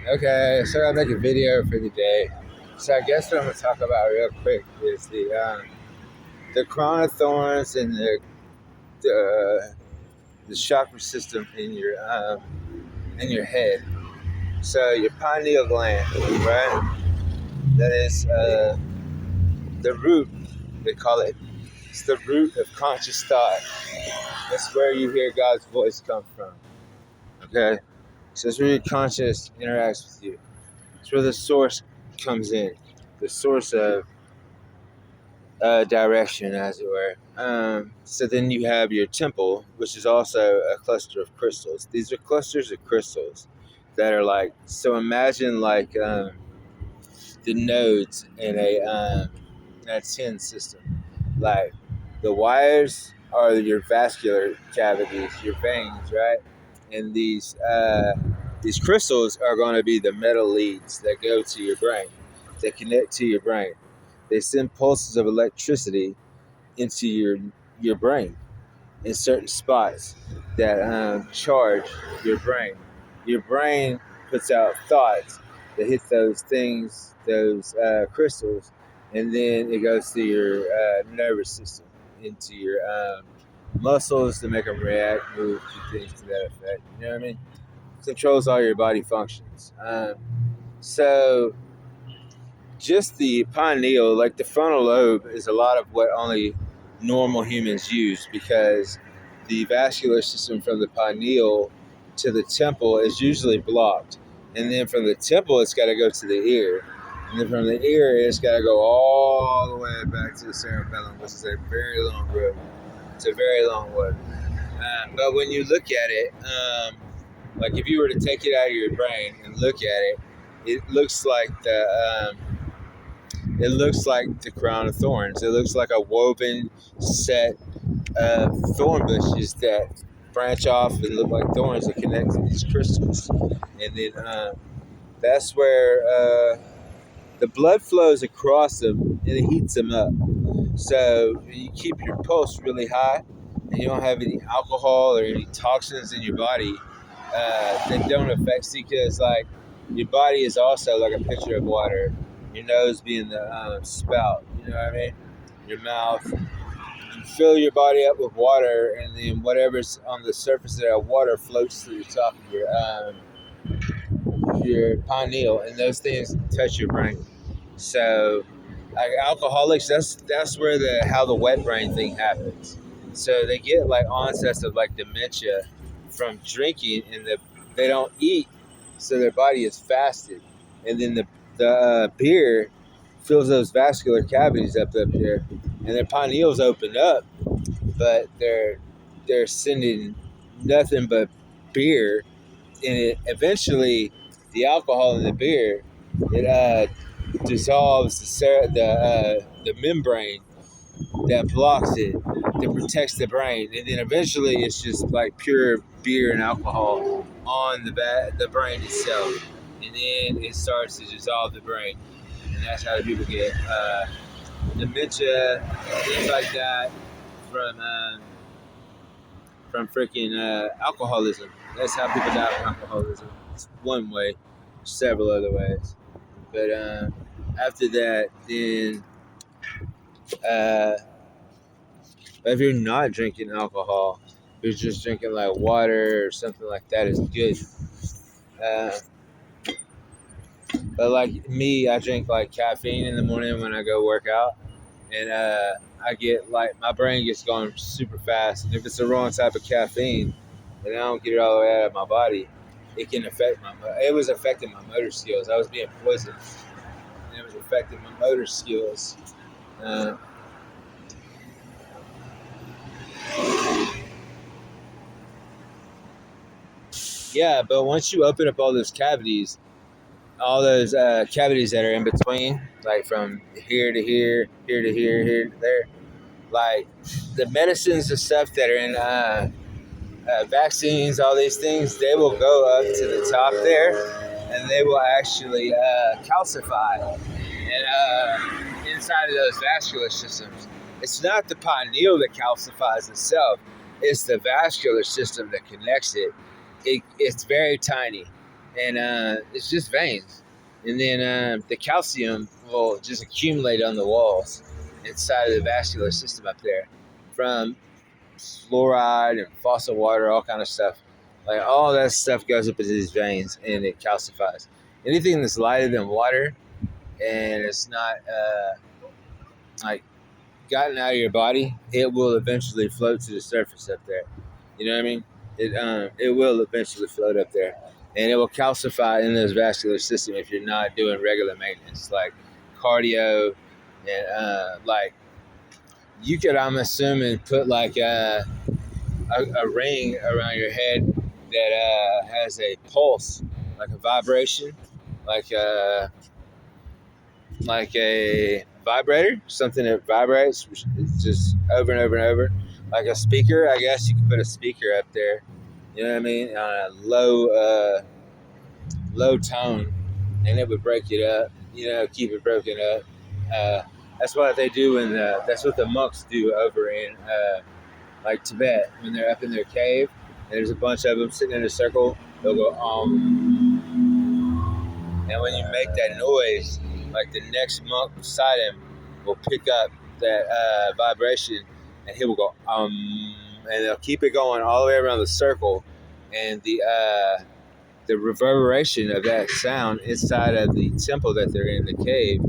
Okay, so I make a video for the day. So I guess what I'm gonna talk about real quick is the crown of thorns and the the chakra system in your head. So your pineal gland, right? That is the root. They call it. It's the root of conscious thought. That's where you hear God's voice come from. Okay, so it's where your conscious interacts with you. It's where the source comes in. The source of direction, as it were. So then you have your temple, which is also a cluster of crystals. These are clusters of crystals that are like, so imagine like the nodes in a 10 system. Like the wires are your vascular cavities, your veins, right? And these crystals are going to be the metal leads that go to your brain, that connect to your brain. They send pulses of electricity into your brain in certain spots that charge your brain. Your brain puts out thoughts that hit those things, those crystals, and then it goes to your nervous system, into your muscles to make them react, move, do things to that effect. You know what I mean? Controls all your body functions. So just the pineal, like the frontal lobe, is a lot of what only normal humans use because the vascular system from the pineal to the temple is usually blocked. And then from the temple, it's got to go to the ear. And then from the ear, it's got to go all the way back to the cerebellum, which is a very long road. It's a very long way. But when you look at it, like if you were to take it out of your brain and look at it, it looks like the crown of thorns. It looks like a woven set of thorn bushes that branch off and look like thorns that connect to these crystals. And then that's where the blood flows across them and it heats them up. So you keep your pulse really high and you don't have any alcohol or any toxins in your body that don't affect you because like your body is also like a pitcher of water, your nose being the spout, you know what I mean, your mouth. You fill your body up with water and then whatever's on the surface of that water floats to the top of your pineal and those things touch your brain. So like alcoholics, that's where how the wet brain thing happens. So they get like onsets of like dementia from drinking, and they don't eat, so their body is fasted, and then the beer fills those vascular cavities up there, and their pineals open up, but they're sending nothing but beer, and it eventually the alcohol in the beer it dissolves the membrane that blocks it, that protects the brain, and then eventually it's just like pure beer and alcohol on the brain itself, and then it starts to dissolve the brain, and that's how people get dementia, things like that from freaking alcoholism. That's how people die from alcoholism. It's one way, several other ways, but after that, then. Uh, But if you're not drinking alcohol, you're just drinking like water or something like that is good. Uh, but like me, I drink like caffeine in the morning when I go work out, and I get like my brain gets going super fast. And if it's the wrong type of caffeine, and I don't get it all the way out of my body, it can affect my. It was affecting my motor skills. I was being poisoned, and it was affecting my motor skills. Uh, yeah, but once you open up all those cavities that are in between, like from here to here, here to here, here to there, like the medicines and stuff that are in vaccines, all these things, they will go up to the top there, and they will actually calcify and inside of those vascular systems. It's not the pineal that calcifies itself; it's the vascular system that connects it. It's very tiny, and it's just veins. And then the calcium will just accumulate on the walls inside of the vascular system up there from fluoride and faucet water, all kind of stuff. Like all that stuff goes up into these veins and it calcifies. Anything that's lighter than water and it's not like gotten out of your body, it will eventually float to the surface up there. You know what I mean? It will eventually float up there, and it will calcify in this vascular system if you're not doing regular maintenance, like cardio, and like you could, I'm assuming, put like a ring around your head that has a pulse, like a vibration, like a vibrator, something that vibrates just over and over and over, like a speaker. I guess you could put a speaker up there. You know what I mean? On a low tone, and it would break it up. You know, keep it broken up. That's what they do, and that's what the monks do over in like Tibet when they're up in their cave. And there's a bunch of them sitting in a circle. They'll go and when you make that noise, like the next monk beside him will pick up that vibration, and he will go and they'll keep it going all the way around the circle, and the reverberation of that sound inside of the temple that they're in, the cave,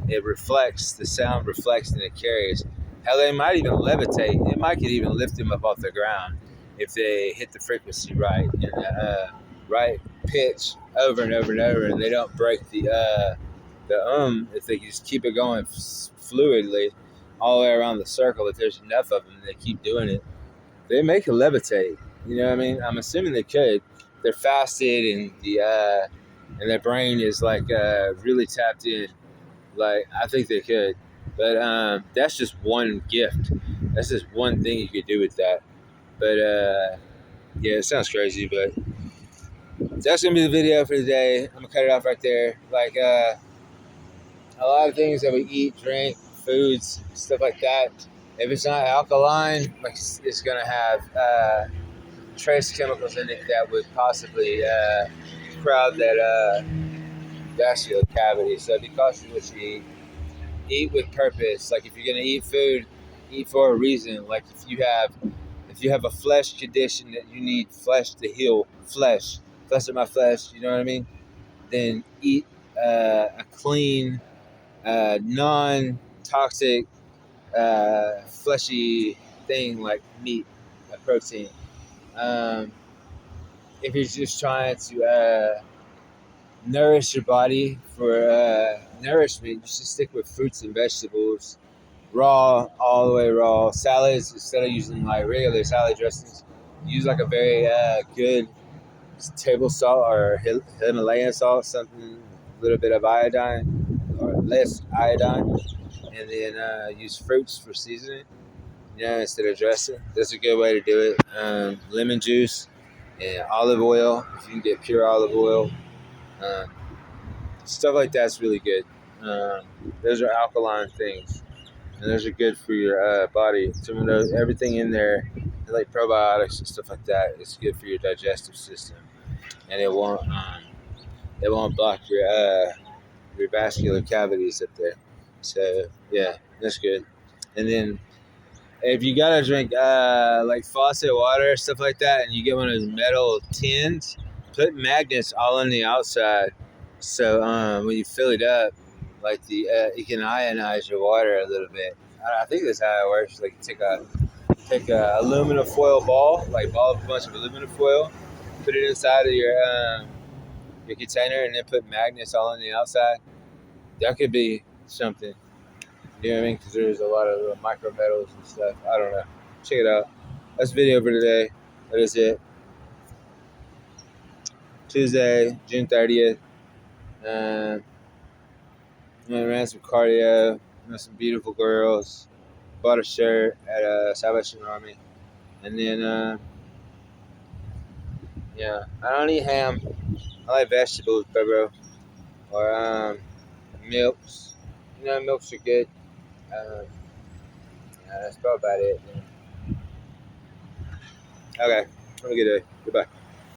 it reflects, the sound reflects and it carries. Hell, they might even levitate. It might could even lift them up off the ground if they hit the frequency right and the right pitch over and over and over, and they don't break the if they just keep it going fluidly all the way around the circle. If there's enough of them, they keep doing it. They make it levitate. You know what I mean? I'm assuming they could. They're fasted, and their brain is like really tapped in. Like I think they could, but that's just one gift. That's just one thing you could do with that. But yeah, it sounds crazy, but that's gonna be the video for today. I'm gonna cut it off right there. Like a lot of things that we eat, drink, foods, stuff like that. If it's not alkaline, like it's gonna have trace chemicals in it that would possibly crowd that vascular cavity. So be cautious what you eat. Eat with purpose. Like if you're gonna eat food, eat for a reason. Like if you have a flesh condition that you need flesh to heal flesh of my flesh, you know what I mean? Then eat a clean, non-toxic, fleshy thing like meat, protein. Um, if you're just trying to nourish your body for nourishment, just stick with fruits and vegetables, raw, all the way raw. Salads, instead of using like regular salad dressings, use like a very good table salt or Himalayan salt, something, a little bit of iodine or less iodine, and then use fruits for seasoning. Instead of dressing, that's a good way to do it. Lemon juice and olive oil, if you can get pure olive oil. Um, Stuff like that's really good. Um, those are alkaline things, and those are good for your body. Some of those, everything in there, like probiotics and stuff like that, is good for your digestive system, and it won't block your vascular cavities up there. So yeah, that's good. And then if you gotta drink like faucet water, stuff like that, and you get one of those metal tins, put magnets all on the outside. So when you fill it up, like it can ionize your water a little bit. I think that's how it works. Like take a aluminum foil ball, like ball up a bunch of aluminum foil, put it inside of your container, and then put magnets all on the outside. That could be something. You know what I mean? Because there's a lot of little micro metals and stuff. I don't know. Check it out. That's the video for today. That is it. Tuesday, June 30th. I ran some cardio. Met some beautiful girls. Bought a shirt at Salvation Army. And then, yeah, I don't eat ham. I like vegetables, bro. Or milks. Milks are good. Yeah, that's about it. Okay. Have a good day. Goodbye.